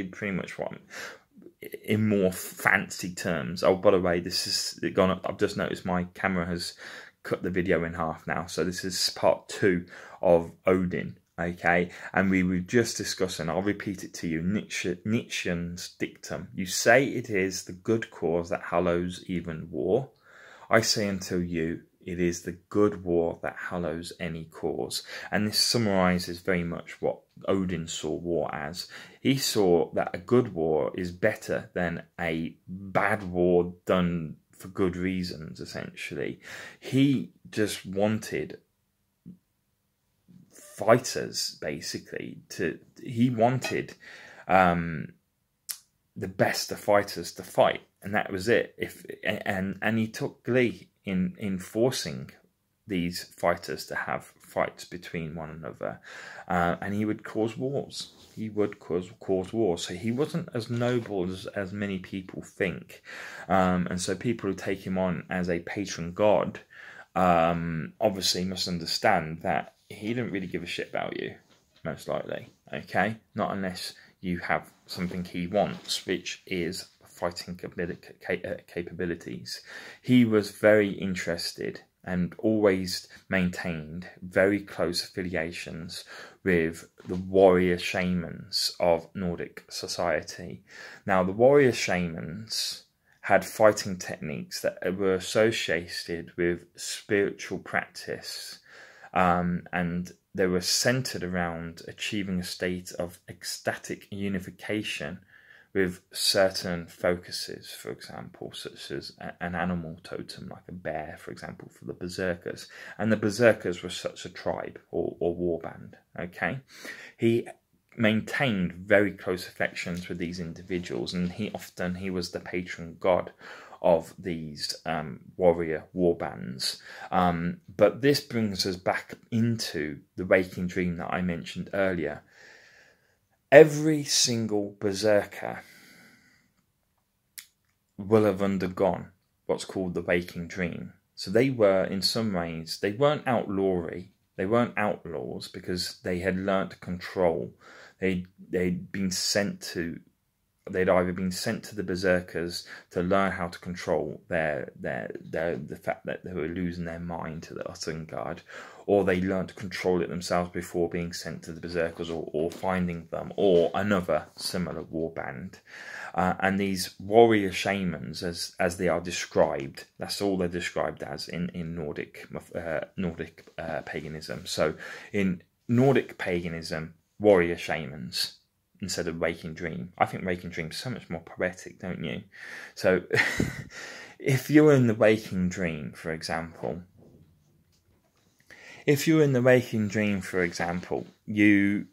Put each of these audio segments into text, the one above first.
pretty much what in more fancy terms. Oh, by the way, this is gone up. I've just noticed my camera has cut the video in half now, so this is part 2 of Odin. Okay, and we were just discussing, I'll repeat it to you, Nietzsche's dictum. You say it is the good cause that hallows even war. I say unto you, it is the good war that hallows any cause. And this summarises very much what Odin saw war as. He saw that a good war is better than a bad war done for good reasons, essentially. He just wanted fighters, basically. He wanted the best of fighters to fight, and that was it. And he took glee in forcing these fighters to have fights between one another, and he would cause wars. He would cause wars. So he wasn't as noble as many people think, and so people who take him on as a patron god obviously must understand that he didn't really give a shit about you, most likely. Okay, not unless you have something he wants, which is fighting capabilities. He was very interested and always maintained very close affiliations with the warrior shamans of Nordic society. Now, the warrior shamans had fighting techniques that were associated with spiritual practice, and they were centered around achieving a state of ecstatic unification with certain focuses, for example, such as an animal totem, like a bear, for example, for the berserkers. And the berserkers were such a tribe or warband, okay? He maintained very close affections with these individuals, and he was the patron god of these warrior warbands. But this brings us back into the waking dream that I mentioned earlier. Every single berserker will have undergone what's called the waking dream. So they were, in some ways, they weren't outlaws because they had learnt to control. They'd either been sent to the berserkers to learn how to control the fact that they were losing their mind to the Uttengard, or they learned to control it themselves before being sent to the berserkers or finding them, or another similar warband. And these warrior shamans, as they are described, that's all they're described as in Nordic paganism. So in Nordic paganism, warrior shamans instead of waking dream. I think waking dream is so much more poetic, don't you? So if you're in the waking dream, for example, you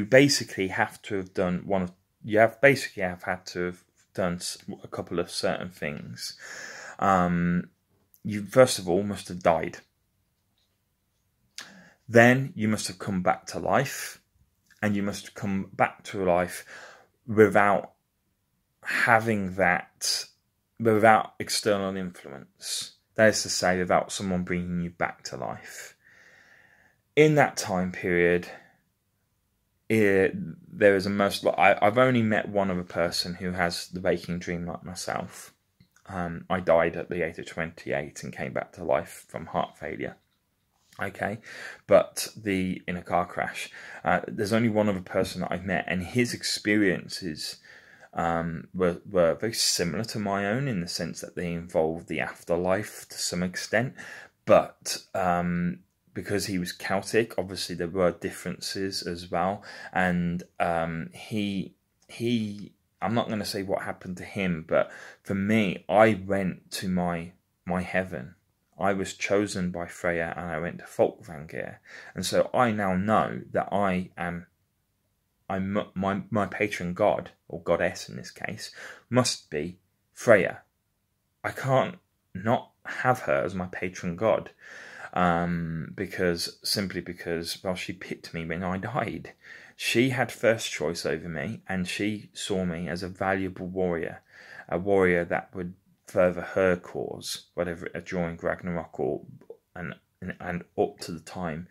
basically have to have done had to have done a couple of certain things. You first of all must have died. Then you must have come back to life, and you must come back to life without external influence. That is to say, without someone bringing you back to life. In that time period, there is I've only met one other person who has the waking dream like myself. I died at the age of 28 and came back to life from heart failure. Okay, but in a car crash. There's only one other person that I've met, and his experiences were very similar to my own in the sense that they involved the afterlife to some extent, but because he was Celtic, obviously there were differences as well, and he I'm not going to say what happened to him, but for me, I went to my heaven. I was chosen by Freya, and I went to Folkvangir, and so I now know that my patron god, or goddess in this case, must be Freya. I can't not have her as my patron god, simply because she picked me when I died. She had first choice over me, and she saw me as a valuable warrior, a warrior that would further her cause, whatever, during Ragnarok and up to the time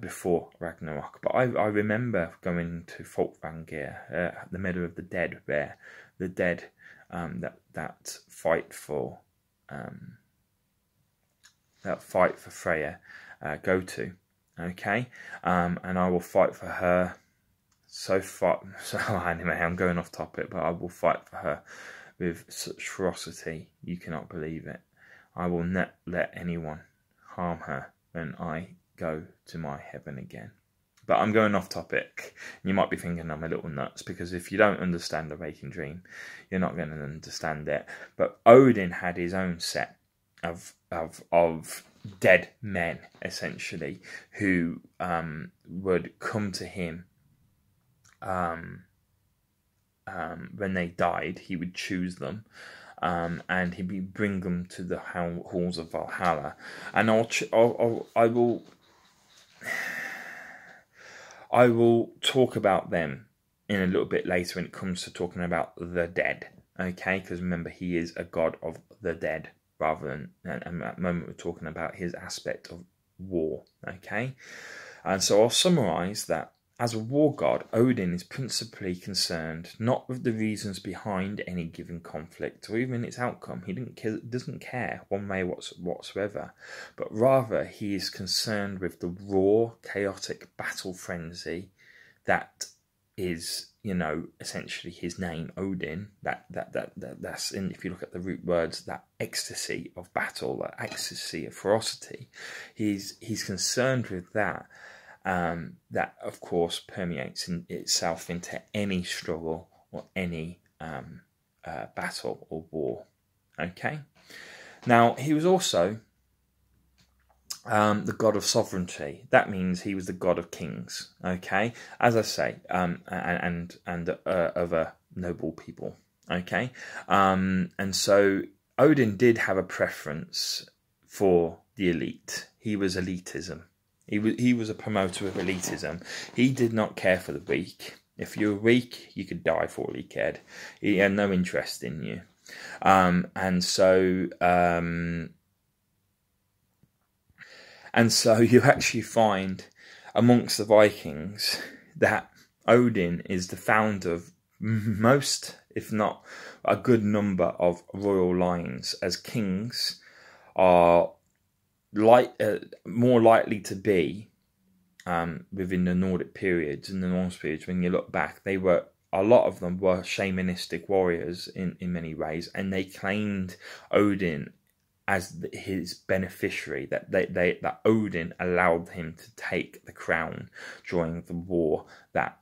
before Ragnarok. But I remember going to Folkvangir, the Meadow of the Dead, where the dead that fight for Freya go to. Okay, and I will fight for her. So anyway, I'm going off topic, but I will fight for her with such ferocity you cannot believe it. I will not let anyone harm her when I go to my heaven again. But I'm going off topic. You might be thinking I'm a little nuts, because if you don't understand the waking dream, you're not going to understand it. But Odin had his own set of dead men, essentially, who would come to him when they died. He would choose them, and he would bring them to the halls of Valhalla. And I will talk about them in a little bit later when it comes to talking about the dead. Okay, because remember, he is a god of the dead, rather than, and at the moment we're talking about his aspect of war. Okay, and so I'll summarize that. As a war god, Odin is principally concerned not with the reasons behind any given conflict or even its outcome. He doesn't care one way whatsoever, but rather he is concerned with the raw, chaotic battle frenzy that is, essentially his name, Odin. That's in, if you look at the root words, that ecstasy of battle, that ecstasy of ferocity. He's concerned with that. That of course permeates itself into any struggle or any battle or war. Okay, now he was also the god of sovereignty. That means he was the god of kings. Okay, as I say, and other noble people. Okay, and so Odin did have a preference for the elite. He was elitism. He was a promoter of elitism. He did not care for the weak. If you were weak, you could die for all he cared. He had no interest in you. And so you actually find amongst the Vikings that Odin is the founder of most, if not a good number, of royal lines, as kings are more likely to be within the Nordic periods and the Norse periods. When you look back, a lot of them were shamanistic warriors in many ways, and they claimed Odin as his beneficiary, that Odin allowed him to take the crown during the war that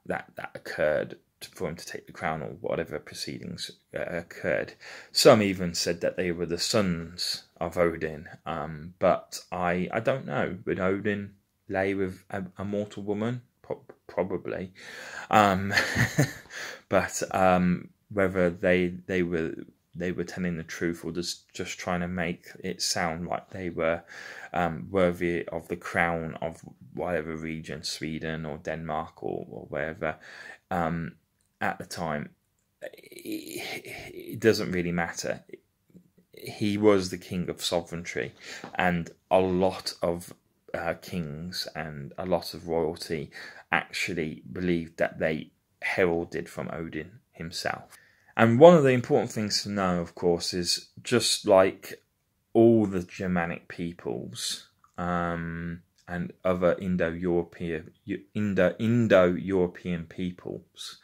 occurred, for him to take the crown, or whatever proceedings occurred. Some even said that they were the sons of Odin, but I don't know. Would Odin lay with a mortal woman? Probably, but whether they were telling the truth or just trying to make it sound like they were worthy of the crown of whatever region, Sweden or Denmark or wherever, at the time, it doesn't really matter. He was the king of sovereignty, and a lot of kings and a lot of royalty actually believed that they heralded from Odin himself. And one of the important things to know, of course, is just like all the Germanic peoples and other Indo-European peoples,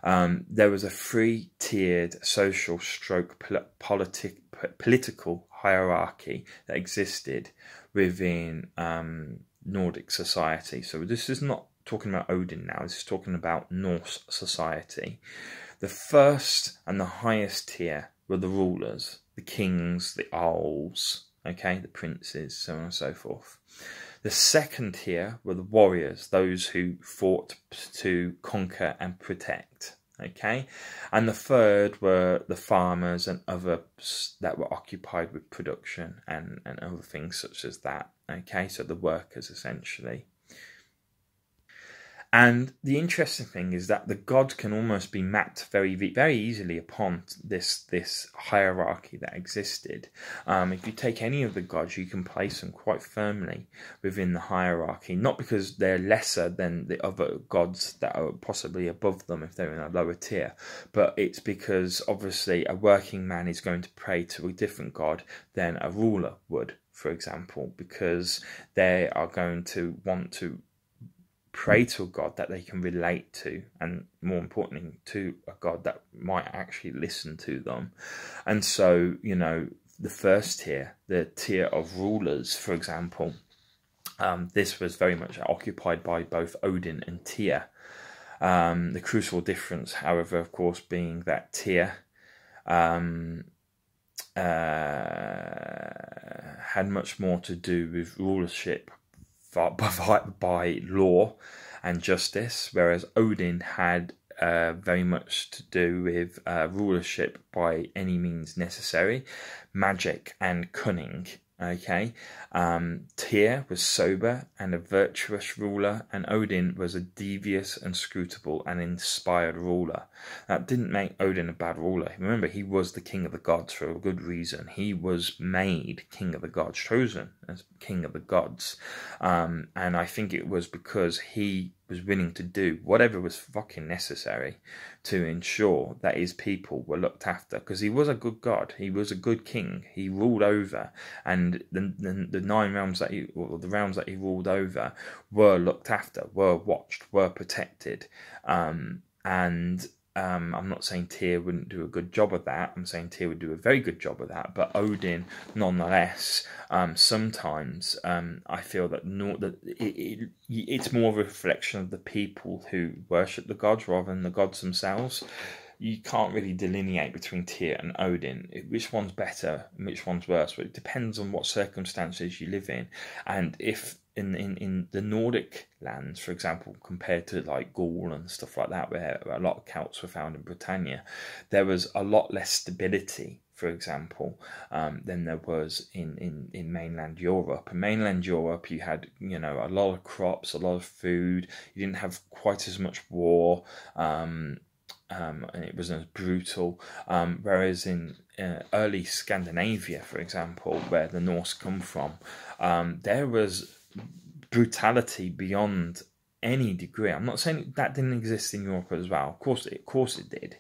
there was a three-tiered social political hierarchy that existed within Nordic society. So this is not talking about Odin now, this is talking about Norse society. The first and the highest tier were the rulers, the kings, the earls, okay, the princes, so on and so forth. The second tier were the warriors, those who fought to conquer and protect, okay? And the third were the farmers and others that were occupied with production and other things such as that, okay? So the workers, essentially. And the interesting thing is that the gods can almost be mapped very easily upon this hierarchy that existed. If you take any of the gods, you can place them quite firmly within the hierarchy, not because they're lesser than the other gods that are possibly above them if they're in a lower tier, but it's because obviously a working man is going to pray to a different god than a ruler would, for example, because they are going to want to pray to a god that they can relate to, and more importantly to a god that might actually listen to them. And so, you know, the first tier, the tier of rulers, for example, this was very much occupied by both Odin and Tyr. The crucial difference, however, of course, being that Tyr had much more to do with rulership by law and justice, whereas Odin had very much to do with rulership by any means necessary, magic and cunning. Okay, Tyr was sober and a virtuous ruler, and Odin was a devious, inscrutable, and inspired ruler. That didn't make Odin a bad ruler. Remember, he was the king of the gods for a good reason. He was made king of the gods, chosen as king of the gods, and I think it was because he was willing to do whatever was fucking necessary to ensure that his people were looked after, because he was a good god, he was a good king, he ruled over, and the 9 realms that he, or the realms that he ruled over, were looked after, were watched, were protected, and I'm not saying Tyr wouldn't do a good job of that. I'm saying Tyr would do a very good job of that. But Odin, nonetheless, sometimes I feel that it's more of a reflection of the people who worship the gods rather than the gods themselves. You can't really delineate between Tyr and Odin, which one's better and which one's worse, but it depends on what circumstances you live in. And if in the Nordic lands, for example, compared to like Gaul and stuff like that, where a lot of Celts were found in Britannia, there was a lot less stability, for example, than there was in mainland Europe. In mainland Europe, you had, you know, a lot of crops, a lot of food. You didn't have quite as much war. And it wasn't as brutal, whereas in early Scandinavia, for example, where the Norse come from, there was brutality beyond any degree. I'm not saying that didn't exist in Europe as well. Of course it did,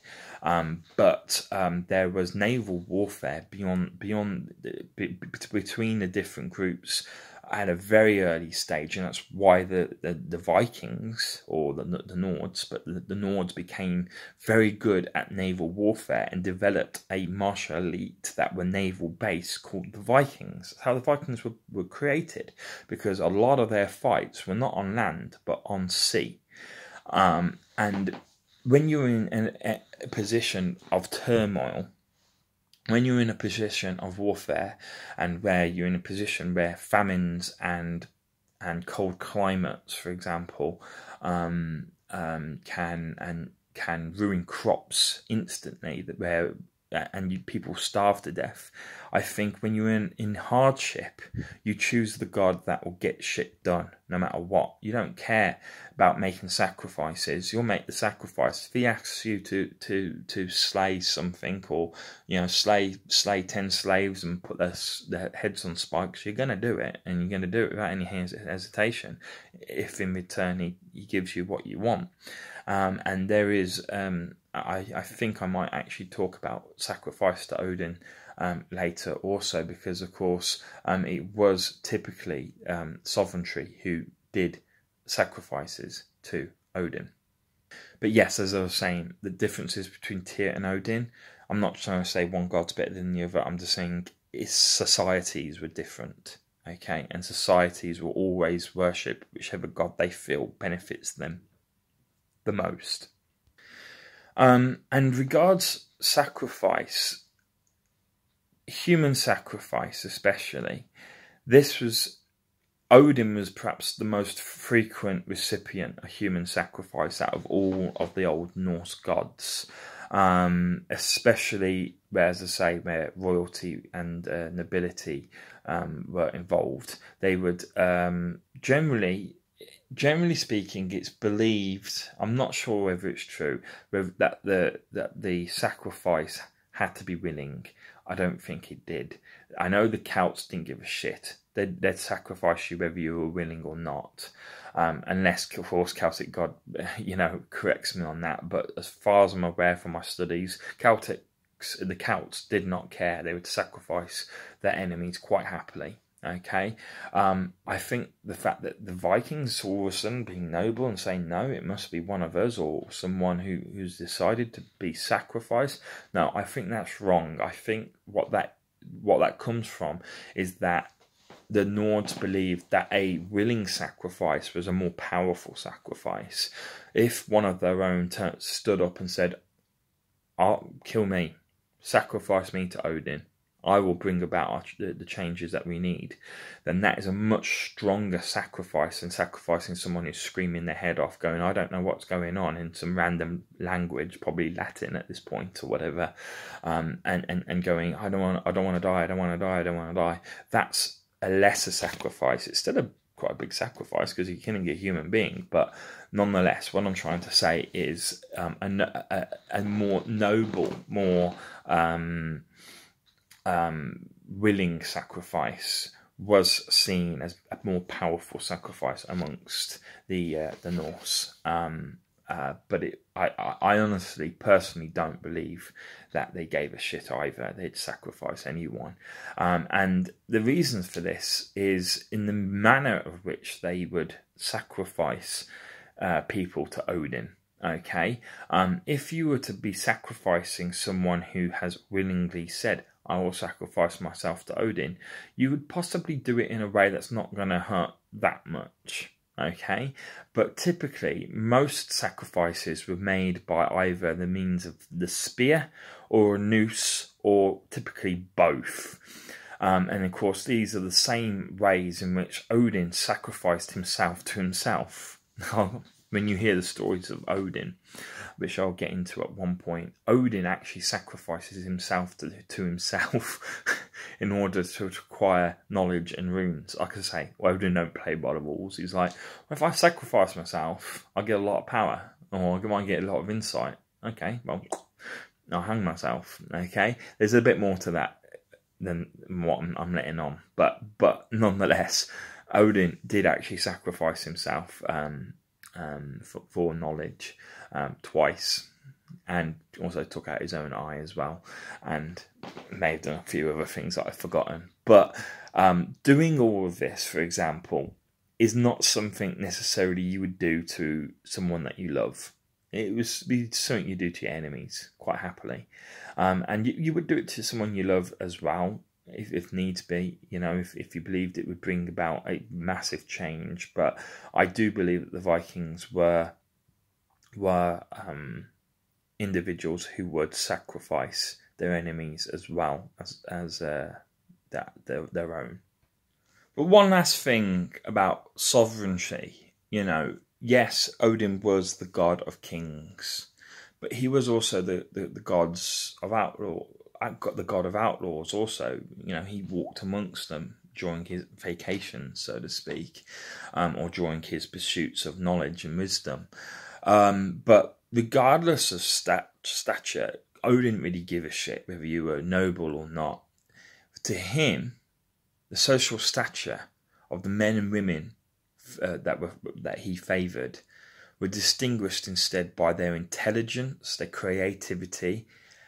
but there was naval warfare between the different groups at a very early stage, and that's why the Vikings, or the Nords, but the Nords became very good at naval warfare and developed a martial elite that were naval based called the Vikings. That's how the Vikings were created, because a lot of their fights were not on land but on sea. And when you're in a position of turmoil, when you're in a position of warfare, and where you're in a position where famines and cold climates, for example, can ruin crops instantly, people starve to death. I think when you're in hardship, you choose the god that will get shit done, no matter what. You don't care about making sacrifices. You'll make the sacrifice. If he asks you to slay something, or, you know, slay 10 slaves and put their heads on spikes, you're gonna do it, and you're gonna do it without any hesitation, if in return he gives you what you want. And there is, I think I might actually talk about sacrifice to Odin later also, because of course it was typically sovereignty who did sacrifices to Odin. But yes, as I was saying, the differences between Tyr and Odin, I'm not trying to say one god's better than the other, I'm just saying societies were different. Okay, and societies will always worship whichever god they feel benefits them the most. And regards sacrifice, human sacrifice especially, Odin was perhaps the most frequent recipient of human sacrifice out of all of the old Norse gods, especially where, as I say, where royalty and nobility were involved. They would generally generally speaking, it's believed, I'm not sure whether it's true, that the sacrifice had to be willing. I don't think it did. I know the Celts didn't give a shit. They'd sacrifice you whether you were willing or not. Unless, of course, Celtic God, corrects me on that. But as far as I'm aware from my studies, the Celts did not care. They would sacrifice their enemies quite happily. Okay, I think the fact that the Vikings all of a sudden being noble and saying, no, it must be one of us or someone who's decided to be sacrificed. No, I think that's wrong. I think what that comes from is that the Nords believed that a willing sacrifice was a more powerful sacrifice. If one of their own stood up and said, kill me, sacrifice me to Odin, I will bring about the changes that we need, then that is a much stronger sacrifice than sacrificing someone who's screaming their head off, going, I don't know what's going on, in some random language, probably Latin at this point or whatever, and going, I don't want to die, I don't want to die, I don't want to die. That's a lesser sacrifice. It's still quite a big sacrifice because you're killing a human being, but nonetheless, what I'm trying to say is a more noble, more willing sacrifice was seen as a more powerful sacrifice amongst the Norse. But I honestly, personally don't believe that they gave a shit either. They'd sacrifice anyone. And the reasons for this is in the manner of which they would sacrifice people to Odin. Okay? If you were to be sacrificing someone who has willingly said, I will sacrifice myself to Odin, you would possibly do it in a way that's not going to hurt that much. Okay, but typically most sacrifices were made by either the means of the spear or a noose, or typically both. And of course, these are the same ways in which Odin sacrificed himself to himself. When you hear the stories of Odin, which I'll get into at one point, Odin actually sacrifices himself to himself in order to acquire knowledge and runes. Like I say, Odin don't play by the rules. He's like, well, if I sacrifice myself, I'll get a lot of power, or I might get a lot of insight. Okay, well, I'll hang myself. Okay, there's a bit more to that than what I'm letting on, but nonetheless, Odin did actually sacrifice himself for knowledge twice, and also took out his own eye as well, and may have done a few other things that I've forgotten. But doing all of this, for example, is not something necessarily you would do to someone that you love. It would be something you do to your enemies quite happily, and you would do it to someone you love as well, if needs be, if you believed it would bring about a massive change. But I do believe that the Vikings were individuals who would sacrifice their enemies as well as their own. But one last thing about sovereignty, yes, Odin was the god of kings, but he was also the gods of the god of outlaws also. He walked amongst them during his vacations, so to speak, or during his pursuits of knowledge and wisdom. But regardless of stature, Odin didn't really give a shit whether you were noble or not. To him, the social stature of the men and women that he favoured were distinguished instead by their intelligence, their creativity,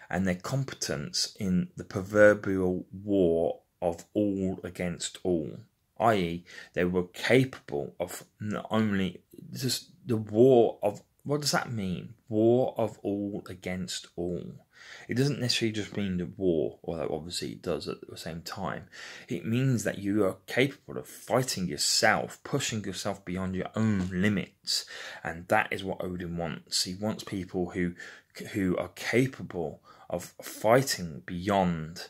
and their competence in the proverbial war of all against all, i.e. they were capable of not only just the war of, what does that mean? War of all against all. It doesn't necessarily just mean the war, although obviously it does at the same time. It means that you are capable of fighting yourself, pushing yourself beyond your own limits, and that is what Odin wants. He wants people who are capable of fighting beyond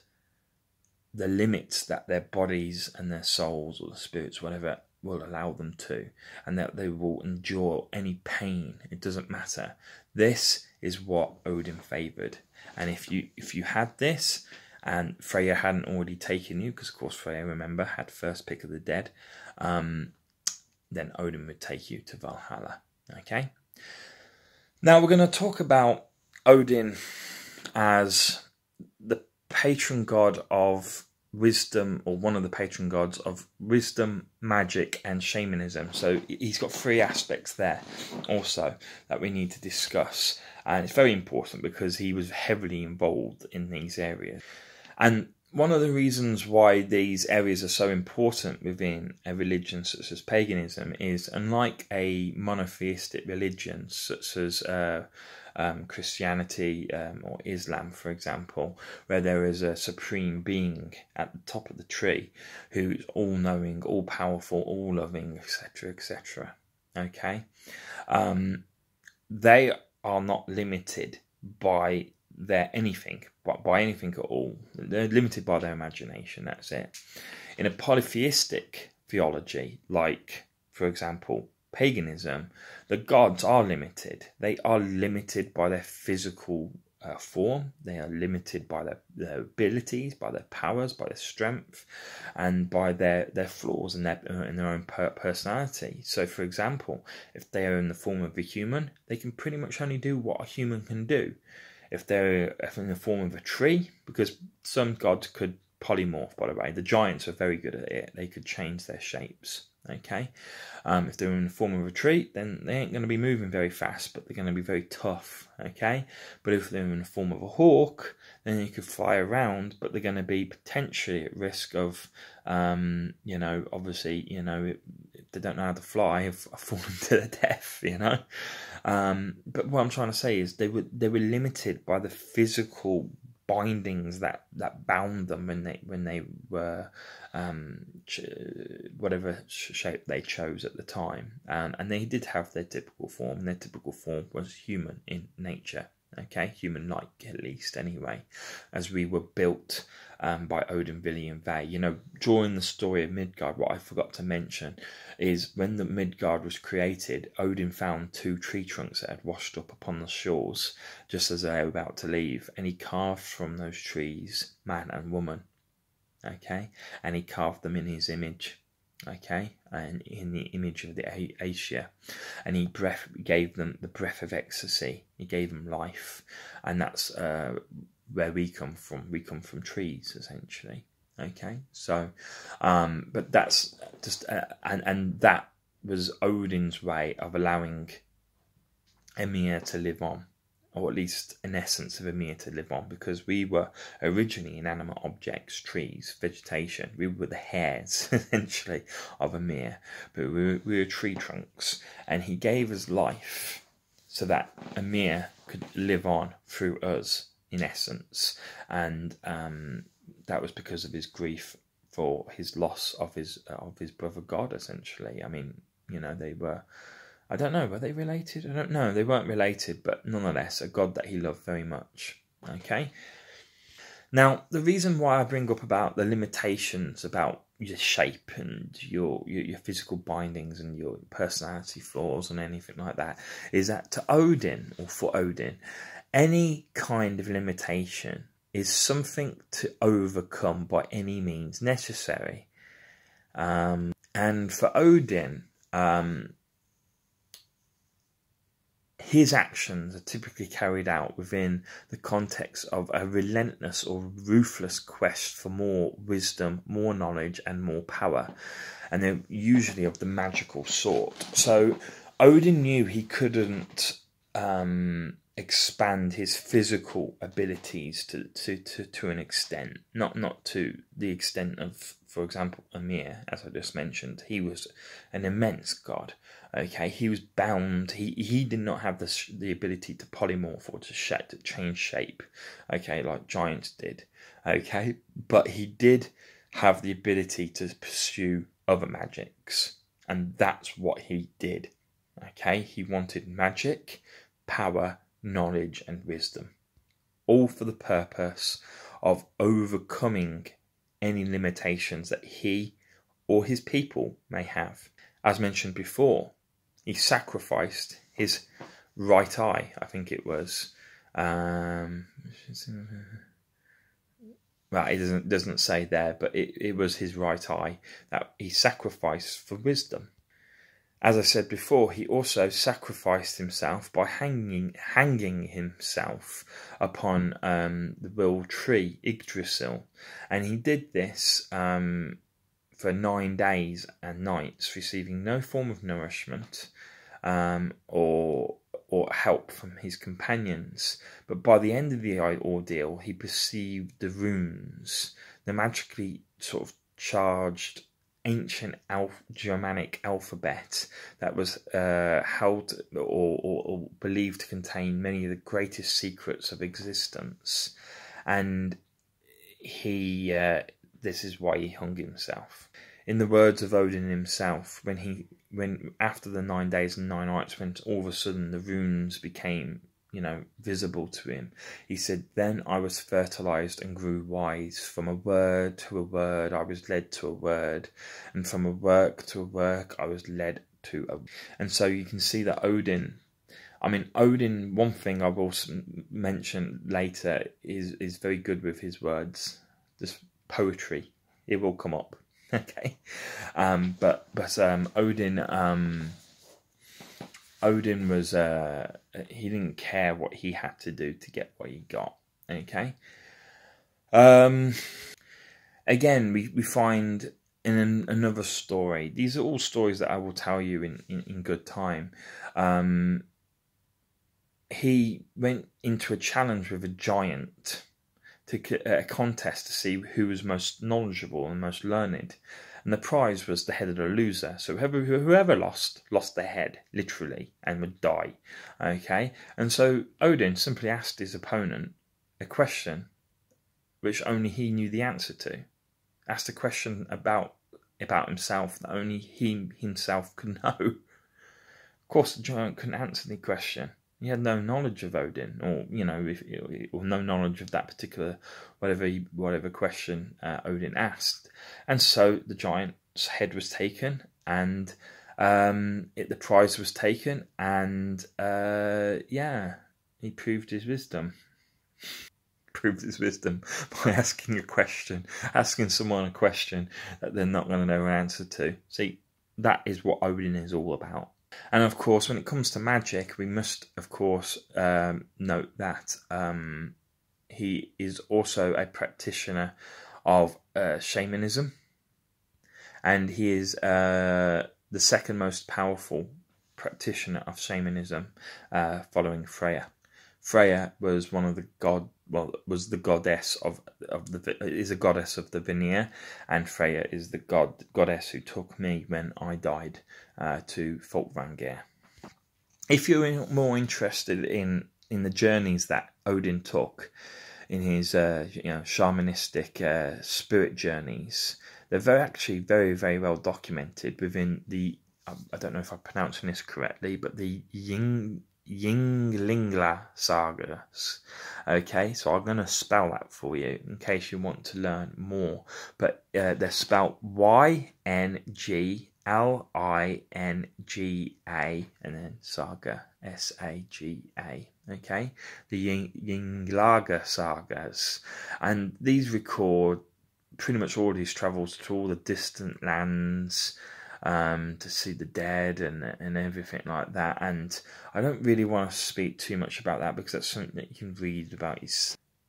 the limits that their bodies and their souls or the spirits, whatever, will allow them to, and that they will endure any pain. It doesn't matter. This is what Odin favoured. And if you had this, and Freya hadn't already taken you, because of course Freya, remember, had first pick of the dead, then Odin would take you to Valhalla. Okay. Now we're going to talk about Odin as the patron god of wisdom, or one of the patron gods of wisdom, magic, and shamanism. So he's got three aspects there also that we need to discuss. And it's very important because he was heavily involved in these areas. And one of the reasons why these areas are so important within a religion such as paganism is, unlike a monotheistic religion such as Christianity or Islam, for example, where there is a supreme being at the top of the tree who's all-knowing, all-powerful, all-loving, etc., etc. Okay, they are not limited by their anything, but by anything at all. They're limited by their imagination. That's it. In a polytheistic theology, like, for example, paganism, the gods are limited. They are limited by their physical form. They are limited by their abilities, by their powers, by their strength, and by their flaws and their own personality. So, for example, if they are in the form of a human, they can pretty much only do what a human can do. If they're in the form of a tree, because some gods could polymorph, by the way. The giants are very good at it. They could change their shapes. Okay, if they're in the form of a tree, then they ain't going to be moving very fast, but they're going to be very tough. Okay, but if they're in the form of a hawk, then you could fly around, but they're going to be potentially at risk of, obviously, if they don't know how to fly, have fallen to their death. But what I'm trying to say is they were limited by the physical bindings that bound them when they were whatever shape they chose at the time, and they did have their typical form. Their typical form was human in nature. Okay, human-like at least, anyway, as we were built by Odin, Vili, and Ve. During the story of Midgard, what I forgot to mention is when the Midgard was created, Odin found 2 tree trunks that had washed up upon the shores just as they were about to leave, and he carved from those trees man and woman. Okay, and he carved them in his image. Okay, and in the image of the Asia, and he gave them the breath of ecstasy. He gave them life, and that's where we come from. We come from trees, essentially. Okay, so, but that's just, and that was Odin's way of allowing Ymir to live on, or at least an essence of Ymir to live on, because we were originally inanimate objects, trees, vegetation. We were the hairs, essentially, of Ymir, but we were tree trunks, and he gave us life so that Ymir could live on through us, in essence, and that was because of his grief for his loss of his brother God, essentially. I mean, they were, I don't know, were they related? I don't know. They weren't related, but nonetheless, a god that he loved very much. Okay? Now, the reason why I bring up about the limitations about your shape and your physical bindings and your personality flaws and anything like that is that to Odin, or for Odin, any kind of limitation is something to overcome by any means necessary. And for Odin, his actions are typically carried out within the context of a relentless or ruthless quest for more wisdom, more knowledge, and more power. And they're usually of the magical sort. So Odin knew he couldn't expand his physical abilities to an extent, not to the extent of, for example, Ymir, as I just mentioned. He was an immense god. Okay, he was bound. He did not have the ability to polymorph or to change shape. Okay, like giants did. Okay, but he did have the ability to pursue other magics, and that's what he did. Okay, he wanted magic, power, knowledge, and wisdom, all for the purpose of overcoming any limitations that he or his people may have. As mentioned before, he sacrificed his right eye, I think it was. Well, it doesn't say there, but it was his right eye that he sacrificed for wisdom. As I said before, he also sacrificed himself by hanging himself upon the willow tree, Yggdrasil. And he did this for 9 days and nights, receiving no form of nourishment or help from his companions. But by the end of the ordeal, he perceived the runes, the magically sort of charged ancient Germanic alphabet that was held or believed to contain many of the greatest secrets of existence. And he this is why he hung himself. In the words of Odin himself, when after the 9 days and 9 nights, when all of a sudden the runes became, visible to him, he said, "Then I was fertilized and grew wise. From a word to a word, I was led to a word, and from a work to a work, I was led to a." And so you can see that Odin, one thing I will mention later is very good with his words. This poetry, it will come up. Okay, but Odin was he didn't care what he had to do to get what he got. Okay, again we find in another story. These are all stories that I will tell you in good time. He went into a challenge with a giant, a contest to see who was most knowledgeable and most learned, and the prize was the head of the loser. So whoever lost their head, literally, and would die. Okay, and so Odin simply asked his opponent a question which only he knew the answer to. Asked a question about himself that only he himself could know. Of course, the giant couldn't answer the question. He had no knowledge of Odin, or no knowledge of that particular whatever question Odin asked, and so the giant's head was taken, and the prize was taken, and he proved his wisdom. Proved his wisdom by asking someone a question that they're not going to know an answer to. See, that is what Odin is all about. And of course, when it comes to magic, we must, of course, note that he is also a practitioner of shamanism, and he is the second most powerful practitioner of shamanism, following Freya. Freya was one of the was the goddess is a goddess of the Vanir, and Freya is the goddess who took me when I died to Folkvangir. If you're more interested in the journeys that Odin took in his shamanistic spirit journeys, they're actually very, very well documented within the I don't know if I'm pronouncing this correctly, but the Ynglinga sagas. Okay, so I'm going to spell that for you in case you want to learn more. But they're spelled Ynglinga, and then saga, S-A-G-A. Okay, the Ynglinga sagas, and these record pretty much all these travels to all the distant lands, to see the dead and everything like that. And I don't really want to speak too much about that because that's something that you can read about.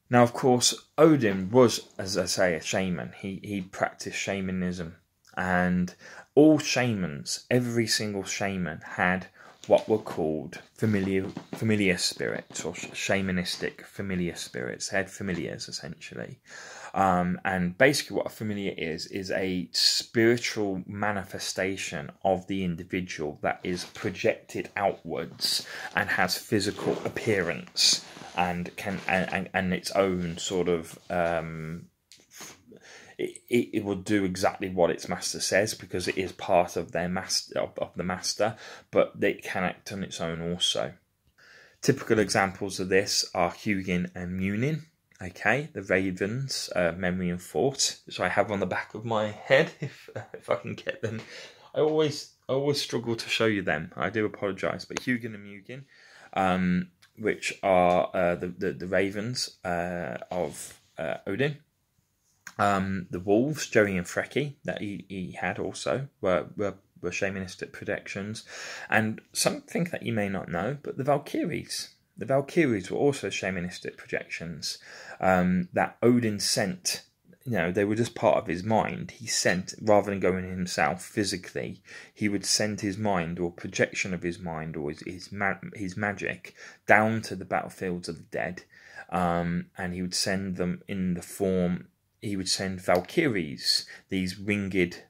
Now, of course, Odin was, as I say, a shaman. He practiced shamanism, and all shamans, every single shaman, had what were called familiar spirits, or shamanistic familiar spirits. They had familiars, essentially. And basically what a familiar is a spiritual manifestation of the individual that is projected outwards and has physical appearance and and its own sort of it will do exactly what its master says because it is part of their of the master, but it can act on its own also. Typical examples of this are Hugin and Munin. Okay, the ravens, memory and thought, which I have on the back of my head, if I can get them. I always struggle to show you them. I do apologise, but Hugin and Munin, which are the ravens of Odin. The wolves, Joey and Freki, that he had also were were shamanistic projections. And something that you may not know, but the Valkyries were also shamanistic projections that Odin sent. You know, they were just part of his mind. He sent, rather than going himself physically, he would send his mind, or projection of his mind, or his magic down to the battlefields of the dead, and he would send them in the form. He would send Valkyries, these winged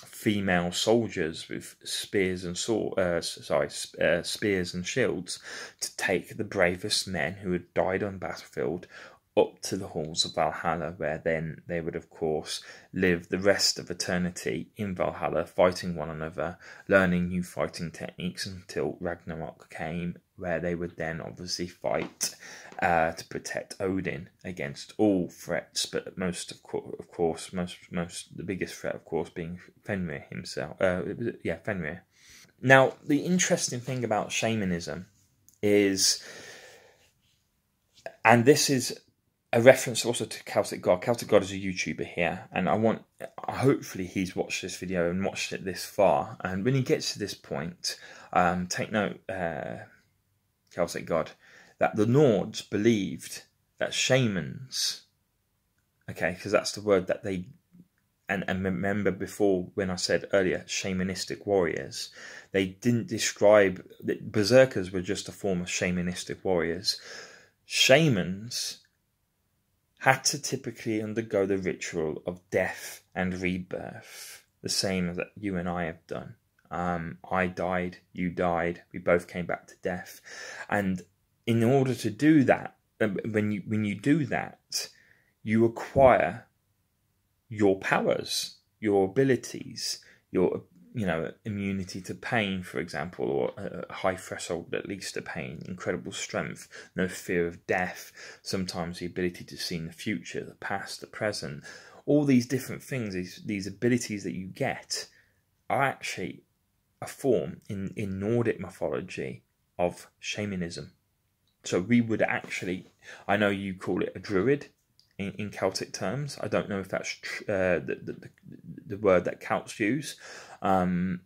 female soldiers with spears and spears and shields, to take the bravest men who had died on the battlefield up to the halls of Valhalla, where then they would, of course, live the rest of eternity in Valhalla, fighting one another, learning new fighting techniques until Ragnarok came, where they would then obviously fight to protect Odin against all threats, but the biggest threat, of course, being Fenrir himself. Fenrir. Now, the interesting thing about shamanism is, and this is a reference also to Celtic God. Celtic God is a YouTuber here, and hopefully he's watched this video and watched it this far. And when he gets to this point, take note, Celtic God, that the Nords believed that shamans, okay, because that's the word that they, and remember before when I said earlier, shamanistic warriors, they didn't describe, that berserkers were just a form of shamanistic warriors. Shamans had to typically undergo the ritual of death and rebirth, the same as that you and I have done. I died, you died, we both came back to death. And in order to do that, when you do that, you acquire your powers, your abilities, your immunity to pain, for example, or a high threshold at least to pain, incredible strength, no fear of death, sometimes the ability to see in the future, the past, the present. All these different things, these abilities that you get, are actually a form in Nordic mythology of shamanism. So we would actually, I know you call it a druid in Celtic terms. I don't know if that's the word that Celts use, but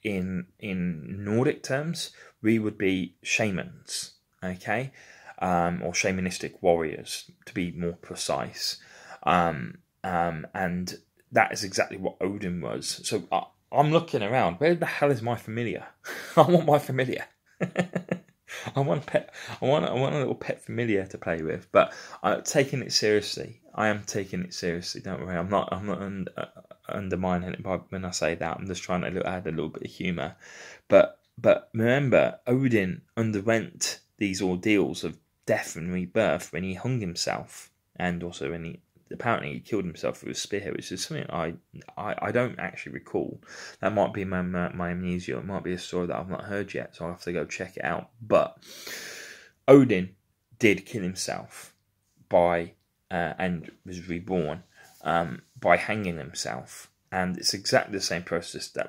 in Nordic terms, we would be shamans, okay, or shamanistic warriors, to be more precise, and that is exactly what Odin was. So I'm looking around. Where the hell is my familiar? I want my familiar. I want a pet. I want a little pet familiar to play with. But I'm taking it seriously. I am taking it seriously. Don't worry. I'm not undermining it when I say that. I'm just trying to add a little bit of humour. But remember, Odin underwent these ordeals of death and rebirth when he hung himself, and also when he apparently killed himself with a spear, which is something I don't actually recall. That might be my amnesia. It might be a story that I've not heard yet, so I'll have to go check it out. But Odin did kill himself and was reborn by hanging himself, and it's exactly the same process that